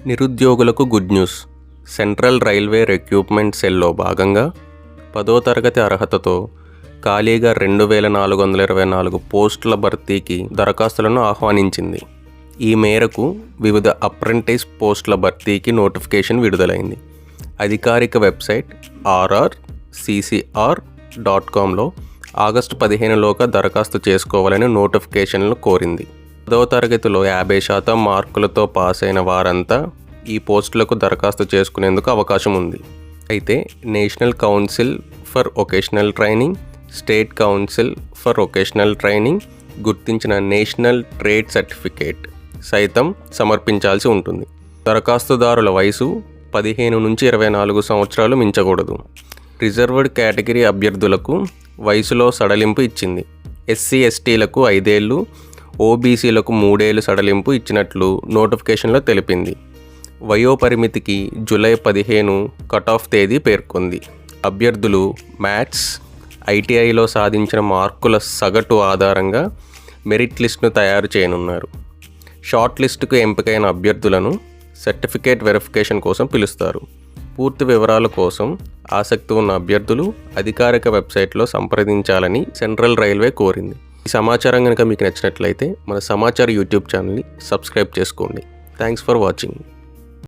నిరుద్యోగులకు good news. Central railway recruitment సెల్లో భాగంగా 10వ తరగతి అర్హతతో ఖాళీగా 2424 పోస్టుల భర్తీకి దరఖాస్తులను ఆహ్వానించింది. ఈ మేరకు వివిధ అప్రెంటిస్ పోస్టుల భర్తీకి నోటిఫికేషన్ విడుదలైంది. అధికారిక వెబ్సైట్ rrccr.comలో ఆగస్టు 15లోగా దరఖాస్తు చేసుకోవాలని నోటిఫికేషన్లు కోరింది. 10వ తరగతిలో 50% మార్కులతో పాస్ అయిన వారంతా ఈ పోస్టులకు దరఖాస్తు చేసుకునేందుకు అవకాశం ఉంది. అయితే national council for vocational training, state council for vocational training గుర్తించిన నేషనల్ ట్రేడ్ సర్టిఫికేట్ సైతం సమర్పించాల్సి ఉంటుంది. దరఖాస్తుదారుల వయసు 15 నుంచి 24 సంవత్సరాలు మించకూడదు. రిజర్వ్డ్ కేటగిరీ అభ్యర్థులకు వయసులో సడలింపు ఇచ్చింది. ఎస్సీ ఎస్టీలకు 5 ఏళ్ళు, ఓబీసీలకు 3 ఏళ్ళు సడలింపు ఇచ్చినట్లు నోటిఫికేషన్లో తెలిపింది. వయోపరిమితికి జూలై 15 కటాఫ్ తేదీ పేర్కొంది. అభ్యర్థులు మ్యాథ్స్, ఐటీఐలో సాధించిన మార్కుల సగటు ఆధారంగా మెరిట్ లిస్ట్ను తయారు చేయనున్నారు. షార్ట్ లిస్టుకు ఎంపికైన అభ్యర్థులను సర్టిఫికేట్ వెరిఫికేషన్ కోసం పిలుస్తారు. పూర్తి వివరాల కోసం ఆసక్తి ఉన్న అభ్యర్థులు అధికారిక వెబ్సైట్లో సంప్రదించాలని సెంట్రల్ రైల్వే కోరింది. ఈ సమాచారం కనుక మీకు నచ్చినట్లయితే మన సమాచార్ యూట్యూబ్ ఛానల్ని సబ్స్క్రైబ్ చేసుకోండి. Thanks for watching.